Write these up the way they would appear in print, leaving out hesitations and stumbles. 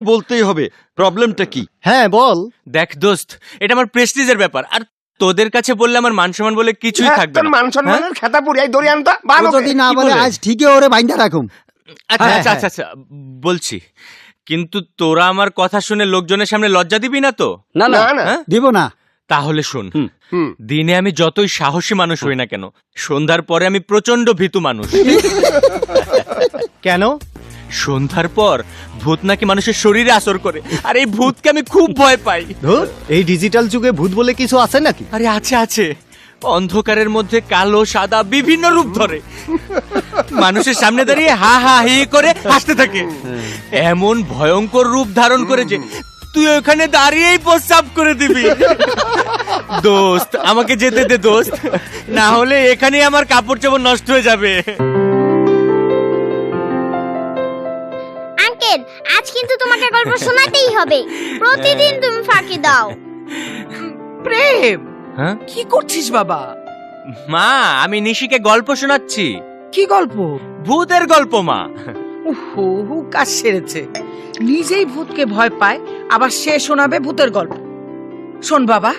বলতেই হবে প্রবলেমটা কি। হ্যাঁ বল। দেখ দোস্ত, এটা আমার প্রেস্টিজের ব্যাপার, আর তোদের কাছে বললে আমার মান সম্মান বলে কিছুই থাকবে না। মান সম্মানের খেতা পুরিয়াই দড়ি আনতা ভালো যদি না বলে আজ ঠিকই ওরে বাইন্ধা রাখুম। আচ্ছা আচ্ছা আচ্ছা আচ্ছা বলছি, কিন্তু তোরা আমার কথা শুনে লোকজনের সামনে লজ্জা দিবি না তো? না না না দিব না। তাহলে শোন, দিনে আমি যতই সাহসী মানুষ হই না কেন, সন্ধ্যার পরে আমি প্রচন্ড ভীতু মানুষ। কেন? সন্ধ্যার পর ভূত নাকি মানুষের শরীরে আসর করে, আর এই ভূতকে আমি খুব ভয় পাই। ধুর, এই ডিজিটাল যুগে ভূত বলে কিছু আছে নাকি? আরে আছে আছে, অন্ধকারের মধ্যে কালো সাদা বিভিন্ন রূপ ধরে, মানুষের সামনে দাঁড়িয়ে হা হা হি করে হাসতে থাকে, এমন ভয়ঙ্কর রূপ ধারণ করে যে তুই ওখানে দাঁড়িয়েই প্রস্রাব করে দিবি। দোস্ত আমাকে যেতে দে দোস্ত, না হলে এখানেই আমার কাপড় চোপড় নষ্ট হয়ে যাবে। আঙ্কেল, আজ কিন্তু তোমাকে গল্প শোনাতেই হবে, প্রতিদিন তুমি ফাঁকি দাও। প্রেম, হ্যাঁ কি করছিস বাবা? মা, আমি নিশিকে গল্প শোনাচ্ছি। কি গল্প? ভূতের গল্প মা। হু কাজ সেরেছে, নিজেই ভূতকে ভয় পায়, আবার সে শোনাবে ভূতের গল্প। শোন বাবা,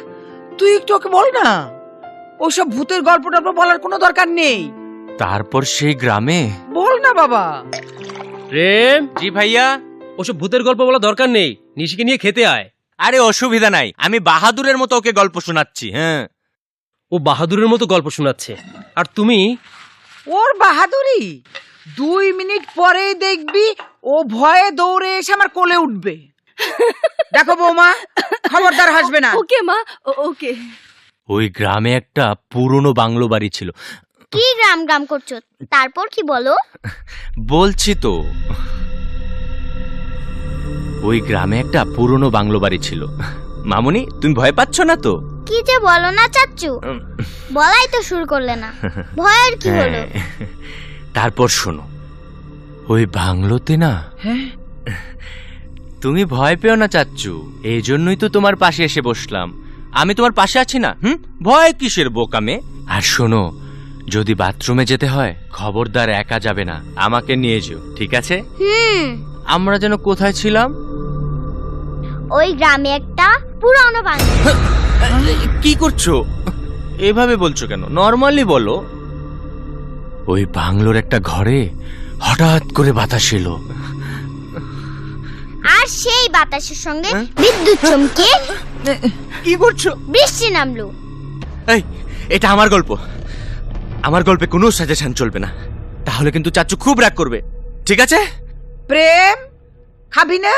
তুই একটু ওকে বল না, ওসব ভূতের গল্প টল্প বলার কোনো দরকার নেই। তারপর সেই গ্রামে। বল না বাবা। প্রেম, জি ভাইয়া। ওসব ভূতের গল্প বলা দরকার নেই, নিশিকে নিয়ে খেতে আয়। আরে অসুবিধা নাই, আমি বাহাদুরের মতো ওকে গল্প শোনাচ্ছি। হ্যাঁ, ও বাহাদুরের মতো গল্প শোনাচ্ছে, আর তুমি? ওর বাহাদুরি 2 মিনিট পরেই দেখবি ও ভয়ে দৌড়ে এসে আমার কোলে উঠবে। দেখো বৌমা, খবরদার হাসবে না। ওকে মা, ওকে। ওই গ্রামে একটা পুরনো বাংলো বাড়ি ছিল। কি গ্রাম গ্রাম করছো, তারপর কি বলো? বলছি তো, ওই গ্রামে একটা পুরনো বাংলো বাড়ি ছিল। মামুনি, তুমি ভয় পাচ্ছ না তো? কি যে বলো না চাচ্চু, বলাই তো শুরু করলে না, ভয়ের কি হলো? হ্যাঁ, তারপর শোনো, ওই বাংলোতে না, হ্যাঁ, তুমি ভয় পেও না চাচ্চু, এই জন্যই তো তোমার পাশে এসে বসলাম। আমি তোমার পাশে আছি না। ভয় কিসের বোকামে? আর শোনো, যদি বাথরুমে যেতে হয় খবরদার একা যাবে না, আমাকে নিয়ে যেও, ঠিক আছে? আমরা যেন কোথায় ছিলাম? ওই গ্রামে একটা পুরনো বাংলো। কি করছো? এভাবে বলছো কেন? নর্মালি বলো। ওই বাংলোর একটা ঘরে হঠাৎ করে বাতাস এলো, আর সেই বাতাসের সঙ্গে বিদ্যুৎ চমকে কি করছো? বৃষ্টি নামলো। এই, এটা আমার গল্প, আমার গল্পে কোনো সাজেশন চলবে না, তাহলে কিন্তু চাচু খুব রাগ করবে, ঠিক আছে? প্রেম, খাবি না?